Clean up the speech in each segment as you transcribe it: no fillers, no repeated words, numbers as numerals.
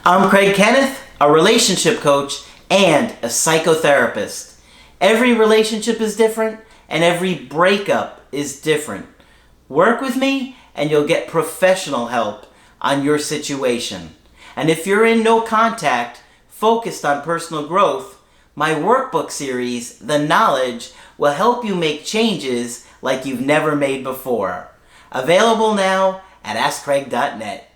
I'm Kenneth, a relationship coach and a psychotherapist. Every relationship is different and every breakup is different. Work with me and you'll get professional help on your situation. And if you're in no contact, focused on personal growth, my workbook series, The Knowledge, will help you make changes like you've never made before. Available now at AskCraig.net.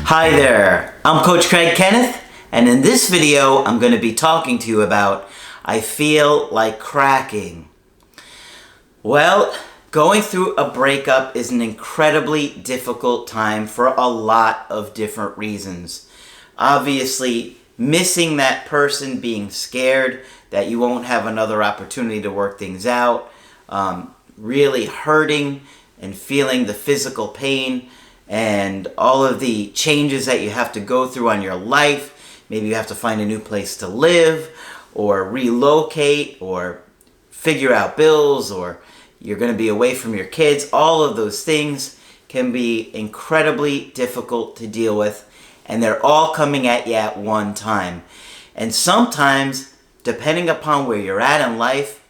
Hi there, I'm Coach Craig Kenneth, and in this video I'm going to be talking to you about I feel like cracking. Well, going through a breakup is an incredibly difficult time for a lot of different reasons. Obviously, missing that person, being scared that you won't have another opportunity to work things out, really hurting and feeling the physical pain and all of the changes that you have to go through on your life. Maybe you have to find a new place to live or relocate or figure out bills, or you're going to be away from your kids. All of those things can be incredibly difficult to deal with, and they're all coming at you at one time. And sometimes, depending upon where you're at in life,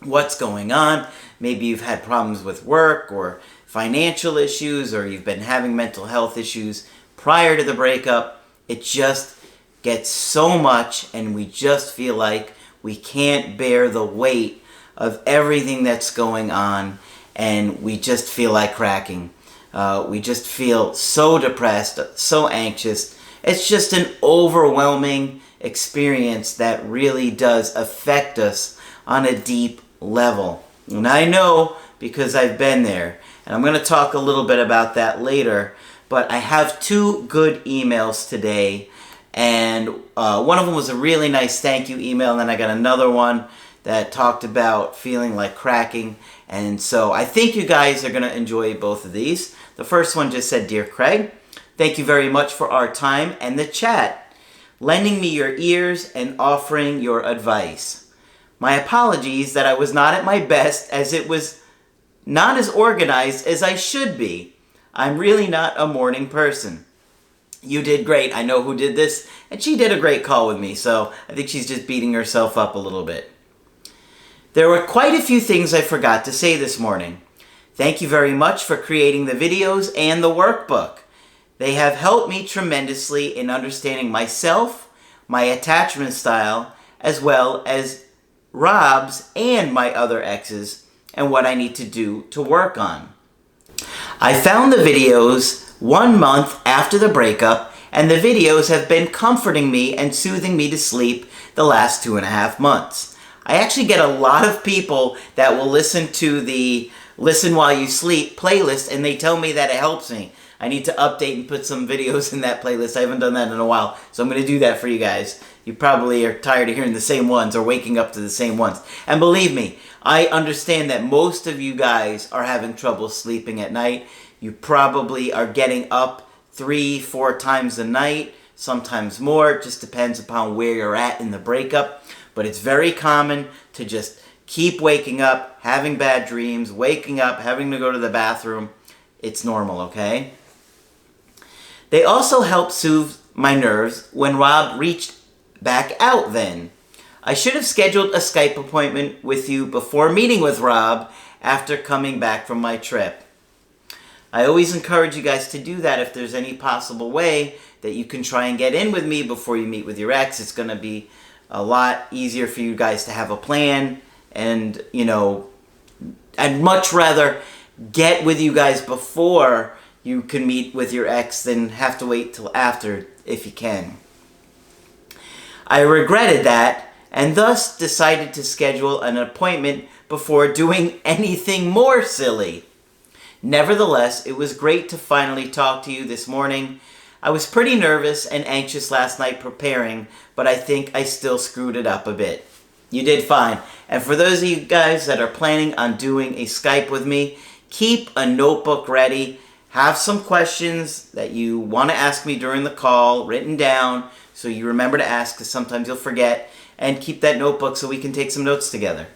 what's going on, maybe you've had problems with work or financial issues, or you've been having mental health issues prior to the breakup, it just gets so much and we just feel like we can't bear the weight of everything that's going on, and we just feel like cracking. We just feel so depressed, so anxious. It's just an overwhelming experience that really does affect us on a deep level. And I know because I've been there. And I'm going to talk a little bit about that later. But I have two good emails today. And one of them was a really nice thank you email. And then I got another one that talked about feeling like cracking. And so I think you guys are going to enjoy both of these. The first one just said, "Dear Craig, thank you very much for our time and the chat, lending me your ears and offering your advice. My apologies that I was not at my best, as it was not as organized as I should be. I'm really not a morning person. You did great. I know who did this, and she did a great call with me, so I think she's just beating herself up a little bit. There were quite a few things I forgot to say this morning. Thank you very much for creating the videos and the workbook. They have helped me tremendously in understanding myself, my attachment style, as well as Rob's and my other exes, and what I need to do to work on. I found the videos 1 month after the breakup, and the videos have been comforting me and soothing me to sleep the last 2.5 months. I actually get a lot of people that will listen to the Listen While You Sleep playlist, and they tell me that it helps me. I need to update and put some videos in that playlist. I haven't done that in a while, so I'm going to do that for you guys. You probably are tired of hearing the same ones or waking up to the same ones. And believe me, I understand that most of you guys are having trouble sleeping at night. You probably are getting up 3-4 times a night, sometimes more. It just depends upon where you're at in the breakup. But it's very common to just keep waking up, having bad dreams, waking up, having to go to the bathroom. It's normal, okay? They also helped soothe my nerves when Rob reached back out then. I should have scheduled a Skype appointment with you before meeting with Rob after coming back from my trip. I always encourage you guys to do that if there's any possible way that you can try and get in with me before you meet with your ex. It's going to be a lot easier for you guys to have a plan, and, you know, I'd much rather get with you guys before you can meet with your ex than have to wait till after if you can. I regretted that, and thus decided to schedule an appointment before doing anything more silly. Nevertheless, it was great to finally talk to you this morning. I was pretty nervous and anxious last night preparing, but I think I still screwed it up a bit. You did fine. And for those of you guys that are planning on doing a Skype with me, keep a notebook ready. Have some questions that you want to ask me during the call written down so you remember to ask, because sometimes you'll forget, and keep that notebook so we can take some notes together.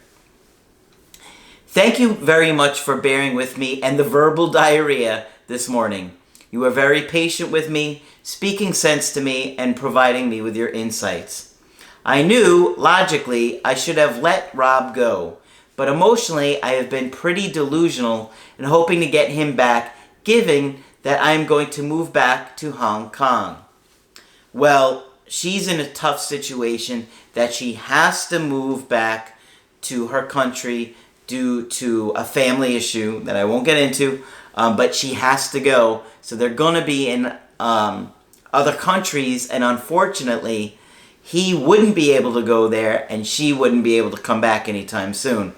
Thank you very much for bearing with me and the verbal diarrhea this morning. You were very patient with me, speaking sense to me, and providing me with your insights. I knew, logically, I should have let Rob go, but emotionally I have been pretty delusional and hoping to get him back, given that I am going to move back to Hong Kong. Well, she's in a tough situation that she has to move back to her country due to a family issue that I won't get into, but she has to go. So they're going to be in other countries, and unfortunately, he wouldn't be able to go there, and she wouldn't be able to come back anytime soon.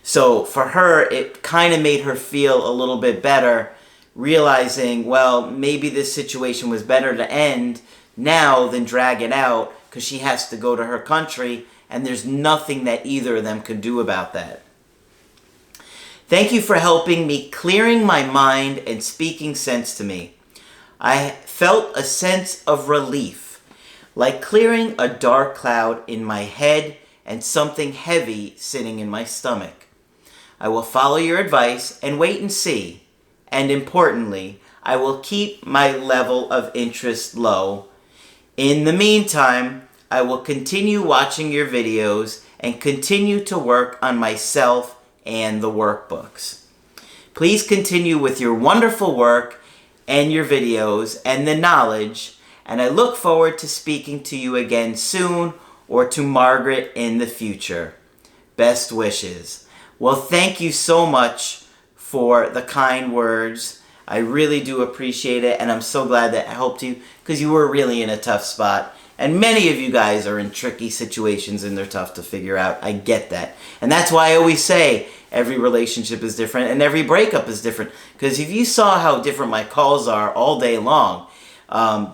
So for her, it kind of made her feel a little bit better, realizing, well, maybe this situation was better to end now than drag it out, because she has to go to her country, and there's nothing that either of them could do about that. Thank you for helping me, clearing my mind and speaking sense to me. I felt a sense of relief, like clearing a dark cloud in my head and something heavy sitting in my stomach. I will follow your advice and wait and see. And importantly, I will keep my level of interest low. In the meantime, I will continue watching your videos and continue to work on myself and the workbooks. Please continue with your wonderful work and your videos and the knowledge, and I look forward to speaking to you again soon or to Margaret in the future. Best wishes. Well, thank you so much for the kind words. I really do appreciate it, and I'm so glad that I helped you, because you were really in a tough spot. And many of you guys are in tricky situations and they're tough to figure out. I get that. And that's why I always say every relationship is different and every breakup is different. Because if you saw how different my calls are all day long,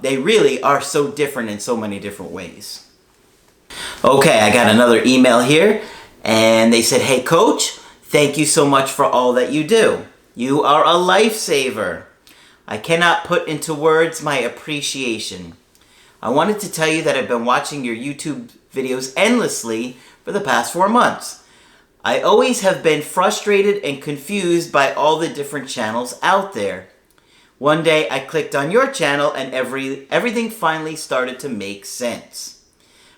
they really are so different in so many different ways. Okay, I got another email here, and they said, "Hey Coach, thank you so much for all that you do. You are a lifesaver. I cannot put into words my appreciation. I wanted to tell you that I've been watching your YouTube videos endlessly for the past 4 months. I always have been frustrated and confused by all the different channels out there. One day I clicked on your channel and everything finally started to make sense.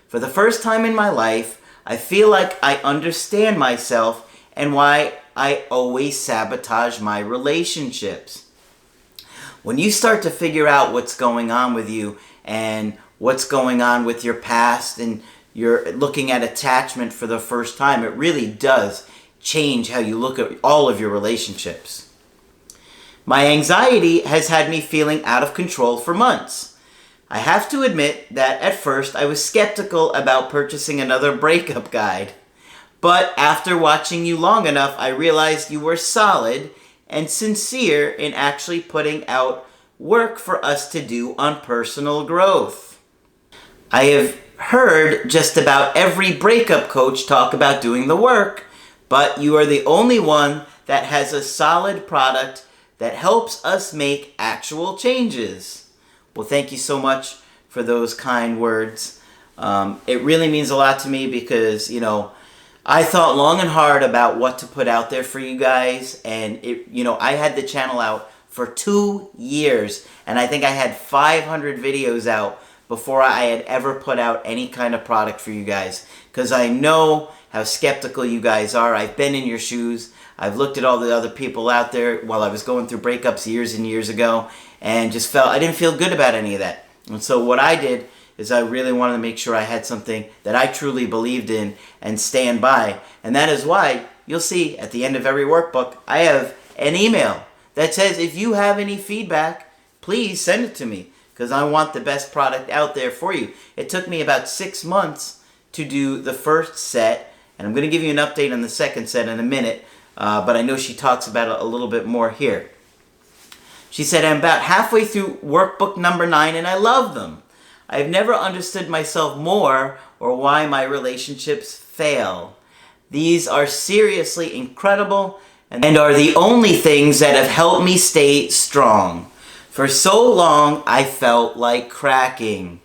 For the first time in my life, I feel like I understand myself and why I always sabotage my relationships. When you start to figure out what's going on with you and what's going on with your past, and you're looking at attachment for the first time, it really does change how you look at all of your relationships. My anxiety has had me feeling out of control for months. I have to admit that at first I was skeptical about purchasing another breakup guide. But after watching you long enough, I realized you were solid and sincere in actually putting out work for us to do on personal growth. I have heard just about every breakup coach talk about doing the work, but you are the only one that has a solid product that helps us make actual changes. Well, thank you so much for those kind words. It really means a lot to me because, I thought long and hard about what to put out there for you guys, and I had the channel out for 2 years, and I think I had 500 videos out before I had ever put out any kind of product for you guys, because I know how skeptical you guys are. I've been in your shoes. I've looked at all the other people out there while I was going through breakups years and years ago, and just felt I didn't feel good about any of that. And so what I did is I really wanted to make sure I had something that I truly believed in and stand by. And that is why you'll see at the end of every workbook, I have an email that says, if you have any feedback, please send it to me, because I want the best product out there for you. It took me about 6 months to do the first set, and I'm going to give you an update on the second set in a minute, but I know she talks about it a little bit more here. She said, I'm about halfway through workbook number 9, and I love them. I've never understood myself more or why my relationships fail. These are seriously incredible and are the only things that have helped me stay strong. For so long, I felt like cracking,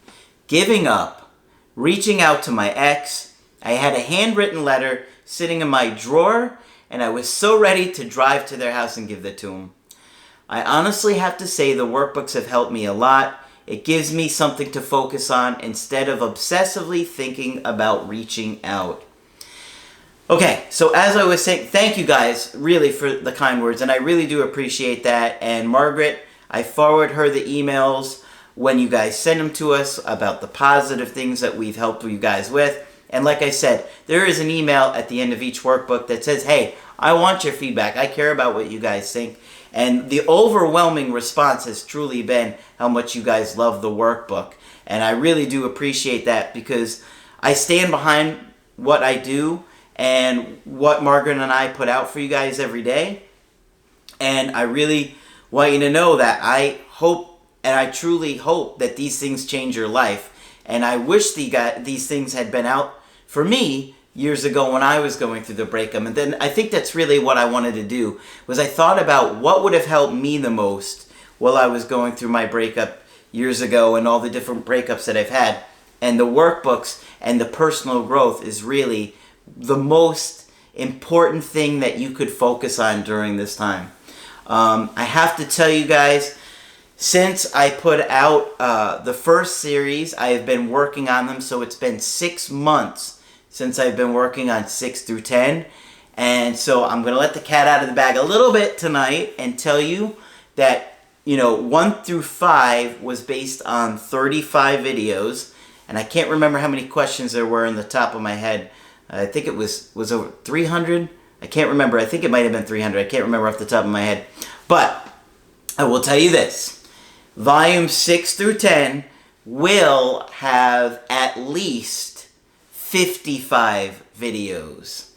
giving up, reaching out to my ex. I had a handwritten letter sitting in my drawer, and I was so ready to drive to their house and give that to them. I honestly have to say the workbooks have helped me a lot. It gives me something to focus on instead of obsessively thinking about reaching out. Okay, so as I was saying, thank you guys really for the kind words, and I really do appreciate that. And Margaret, I forward her the emails when you guys send them to us about the positive things that we've helped you guys with. And like I said, there is an email at the end of each workbook that says, hey, I want your feedback. I care about what you guys think. And the overwhelming response has truly been how much you guys love the workbook. And I really do appreciate that because I stand behind what I do and what Margaret and I put out for you guys every day. And I really want you to know that I hope, and I truly hope, that these things change your life. And I wish these things had been out for me years ago when I was going through the breakup. And then I think that's really what I wanted to do, was I thought about what would have helped me the most while I was going through my breakup years ago and all the different breakups that I've had. And the workbooks and the personal growth is really the most important thing that you could focus on during this time. I have to tell you guys, since I put out the first series, I have been working on them. So it's been 6 months since I've been working on 6 through 10. And so I'm going to let the cat out of the bag a little bit tonight and tell you that, 1 through 5 was based on 35 videos. And I can't remember how many questions there were in the top of my head. I think it was over 300. I can't remember. I think it might have been 300. I can't remember off the top of my head. But I will tell you this. Volume 6 through 10 will have at least 55 videos.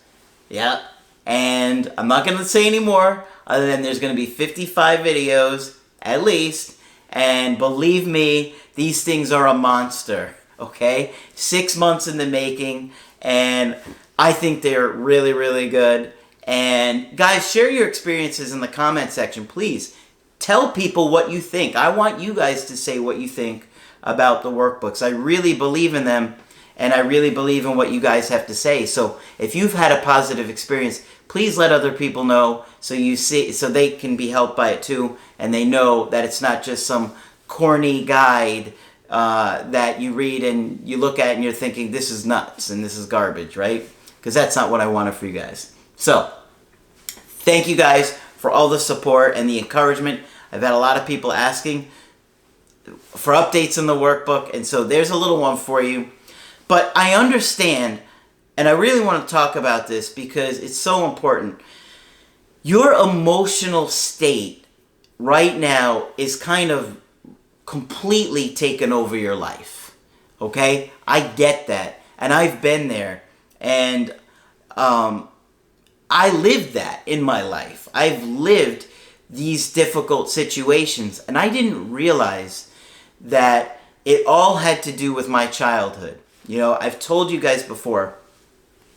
Yeah. And I'm not going to say any more other than there's going to be 55 videos at least. And believe me, these things are a monster. Okay? 6 months in the making. And I think they're really, really good. And guys, share your experiences in the comment section, please. Tell people what you think. I want you guys to say what you think about the workbooks. I really believe in them, and I really believe in what you guys have to say. So if you've had a positive experience, please let other people know so they can be helped by it too, and they know that it's not just some corny guide that you read and you look at and you're thinking, this is nuts and this is garbage, right? Because that's not what I wanted for you guys. So, thank you guys for all the support and the encouragement. I've had a lot of people asking for updates in the workbook, and so there's a little one for you. But I understand, and I really want to talk about this because it's so important. Your emotional state right now is kind of completely taken over your life. Okay? I get that. And I've been there. And I lived that in my life. I've lived these difficult situations. And I didn't realize that it all had to do with my childhood. I've told you guys before,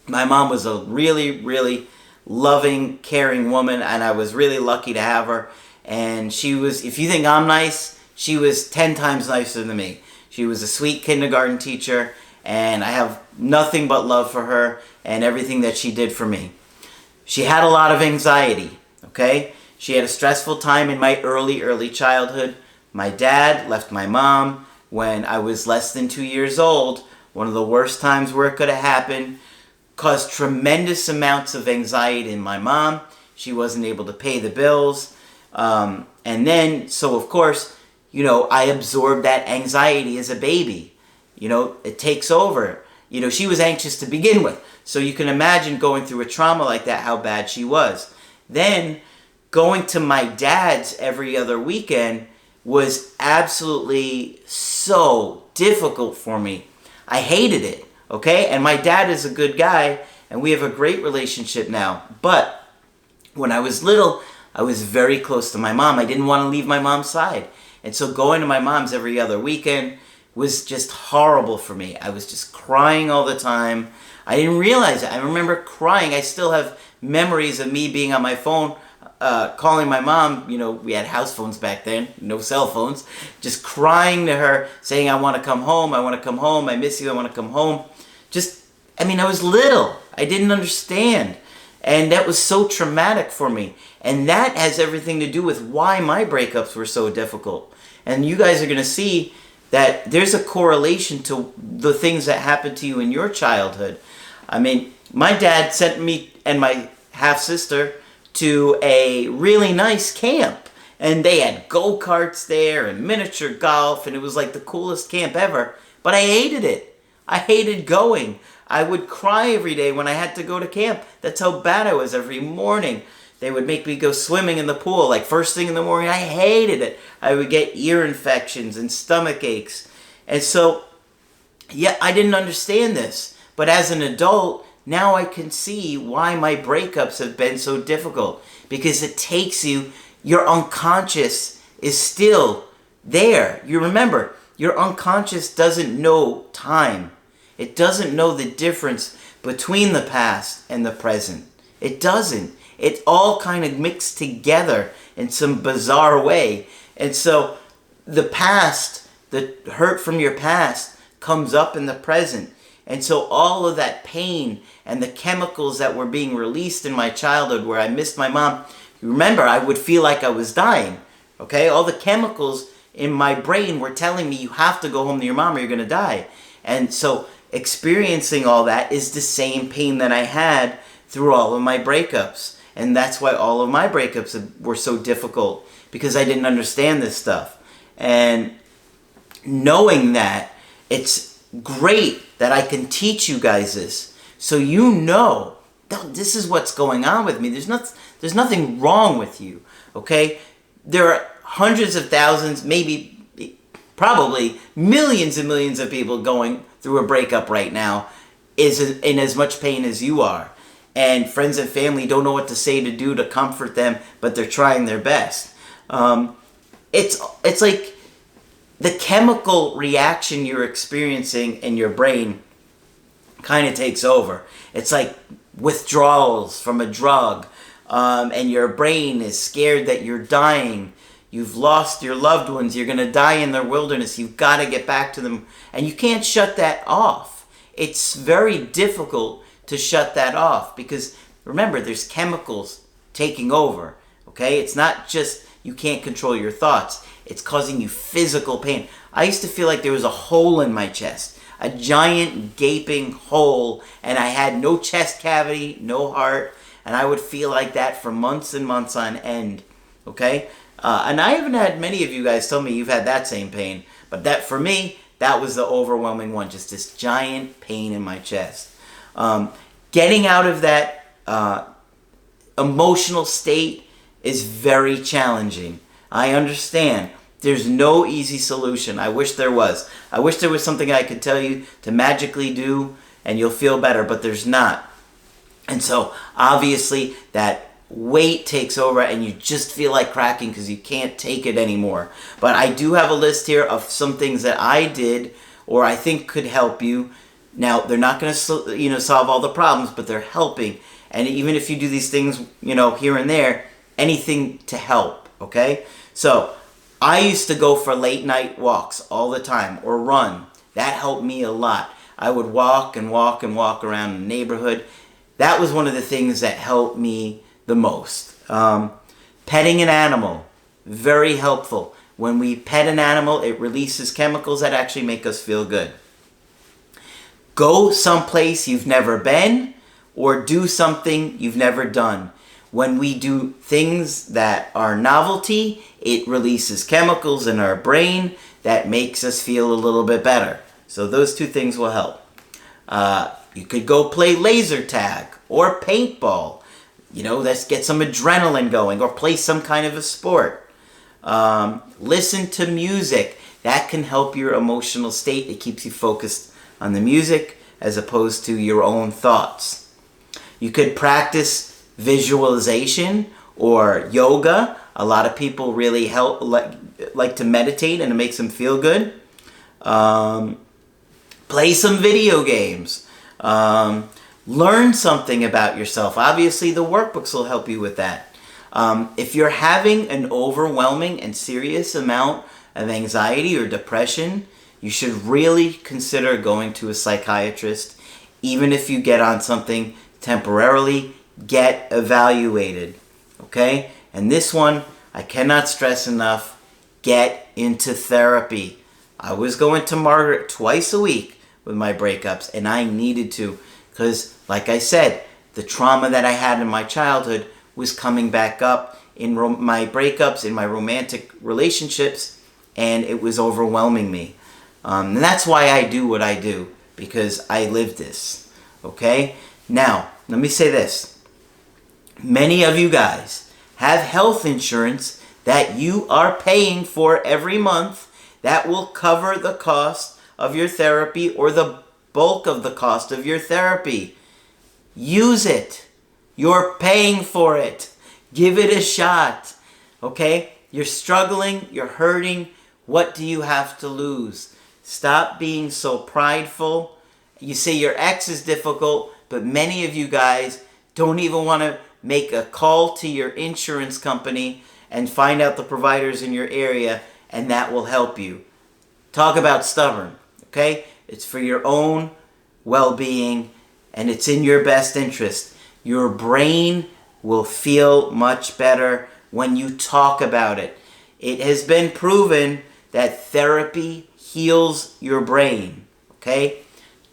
my mom was a really, really loving, caring woman. And I was really lucky to have her. And she was, if you think I'm nice, she was 10 times nicer than me. She was a sweet kindergarten teacher, and I have nothing but love for her and everything that she did for me. She had a lot of anxiety, okay? She had a stressful time in my early childhood. My dad left my mom when I was less than 2 years old. One of the worst times where it could have happened. Caused tremendous amounts of anxiety in my mom. She wasn't able to pay the bills. And then, so of course, I absorbed that anxiety as a baby. It takes over. She was anxious to begin with. So you can imagine going through a trauma like that, how bad she was. Then going to my dad's every other weekend was absolutely so difficult for me. I hated it, okay? And my dad is a good guy, and we have a great relationship now. But when I was little, I was very close to my mom. I didn't want to leave my mom's side. And so going to my mom's every other weekend was just horrible for me. I was just crying all the time. I didn't realize it. I remember crying. I still have memories of me being on my phone, calling my mom. We had house phones back then, no cell phones. Just crying to her, saying, I want to come home. I want to come home. I miss you. I want to come home. I was little. I didn't understand. And that was so traumatic for me. And that has everything to do with why my breakups were so difficult. And you guys are going to see that there's a correlation to the things that happened to you in your childhood. I mean, my dad sent me and my half-sister to a really nice camp. And they had go-karts there and miniature golf, and it was like the coolest camp ever. But I hated it. I hated going. I would cry every day when I had to go to camp. That's how bad I was every morning. They would make me go swimming in the pool, like first thing in the morning. I hated it. I would get ear infections and stomach aches. And so, yeah, I didn't understand this. But as an adult, now I can see why my breakups have been so difficult. Because it takes you, your unconscious is still there. You remember, your unconscious doesn't know time. It doesn't know the difference between the past and the present. It doesn't. It's all kind of mixed together in some bizarre way. And so the past, the hurt from your past comes up in the present. And so all of that pain and the chemicals that were being released in my childhood where I missed my mom, remember, I would feel like I was dying. Okay? All the chemicals in my brain were telling me you have to go home to your mom or you're going to die. And so experiencing all that is the same pain that I had through all of my breakups. And that's why all of my breakups were so difficult, because I didn't understand this stuff. And knowing that, it's great that I can teach you guys this, so you know this is what's going on with me. There's nothing wrong with you, okay? There are hundreds of thousands, maybe, probably millions and millions of people going through a breakup right now, is in as much pain as you are. And friends and family don't know what to say to do to comfort them, but they're trying their best. It's like the chemical reaction you're experiencing in your brain kind of takes over. It's like withdrawals from a drug, and your brain is scared that you're dying. You've lost your loved ones. You're going to die in the wilderness. You've got to get back to them. And you can't shut that off. It's very difficult to shut that off because, remember, there's chemicals taking over. Okay? It's not just you can't control your thoughts. It's causing you physical pain. I used to feel like there was a hole in my chest. A giant gaping hole. And I had no chest cavity, no heart. And I would feel like that for months and months on end. Okay? And I haven't had many of you guys tell me you've had that same pain. But that, for me, that was the overwhelming one. Just this giant pain in my chest. Getting out of that emotional state is very challenging. I understand. There's no easy solution. I wish there was. I wish there was something I could tell you to magically do and you'll feel better, but there's not. And so, obviously, that weight takes over and you just feel like cracking because you can't take it anymore. But I do have a list here of some things that I did or I think could help you. Now, they're not going to solve all the problems, but they're helping. And even if you do these things, here and there, anything to help, okay? So, I used to go for late night walks all the time or run. That helped me a lot. I would walk and walk and walk around the neighborhood. That was one of the things that helped me the most. Petting an animal, very helpful. When we pet an animal, it releases chemicals that actually make us feel good. Go someplace you've never been or do something you've never done. When we do things that are novelty, it releases chemicals in our brain that makes us feel a little bit better. So those two things will help. You could go play laser tag or paintball. Let's get some adrenaline going, or play some kind of a sport. Listen to music. That can help your emotional state. It keeps you focused on the music as opposed to your own thoughts. You could practice visualization or yoga. A lot of people really like to meditate and it makes them feel good. Play some video games. Learn something about yourself. Obviously, the workbooks will help you with that. If you're having an overwhelming and serious amount of anxiety or depression, you should really consider going to a psychiatrist, even if you get on something temporarily. get evaluated, okay? And this one, I cannot stress enough, get into therapy. I was going to Margaret twice a week with my breakups, and I needed to, because like I said, the trauma that I had in my childhood was coming back up in my breakups, in my romantic relationships, and it was overwhelming me. And that's why I do what I do, because I lived this, okay? Now, let me say this. Many of you guys have health insurance that you are paying for every month that will cover the cost of your therapy or the bulk of the cost of your therapy. Use it. You're paying for it. Give it a shot. Okay? You're struggling. You're hurting. What do you have to lose? Stop being so prideful. You say your ex is difficult, but many of you guys don't even want to make a call to your insurance company and find out the providers in your area, and that will help you. Talk about stubborn, okay? It's for your own well-being, and it's in your best interest. Your brain will feel much better when you talk about it. It has been proven that therapy heals your brain, okay?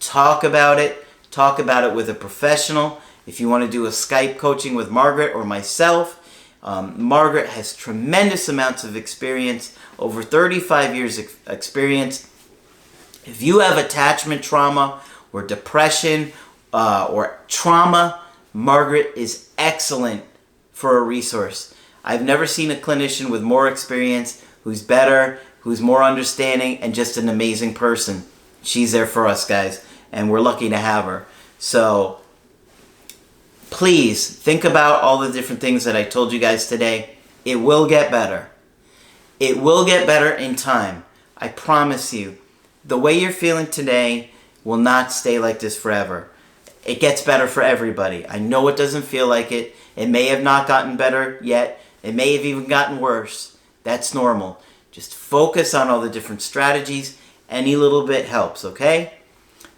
Talk about it. Talk about it with a professional. If you want to do a Skype coaching with Margaret or myself, Margaret has tremendous amounts of experience, over 35 years experience. If you have attachment trauma or depression or trauma, Margaret is excellent for a resource. I've never seen a clinician with more experience, who's better, who's more understanding, and just an amazing person. She's there for us, guys, and we're lucky to have her. So please think about all the different things that I told you guys today. It will get better. It will get better in time. I promise you. The way you're feeling today will not stay like this forever. It gets better for everybody. I know it doesn't feel like it. It may have not gotten better yet. It may have even gotten worse. That's normal. Just focus on all the different strategies. Any little bit helps, okay?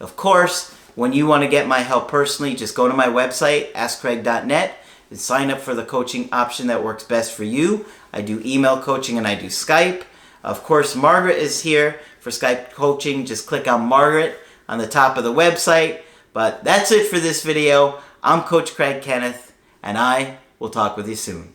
Of course, when you want to get my help personally, just go to my website, askcraig.net, and sign up for the coaching option that works best for you. I do email coaching and I do Skype. Of course, Margaret is here for Skype coaching. Just click on Margaret on the top of the website. But that's it for this video. I'm Coach Craig Kenneth, and I will talk with you soon.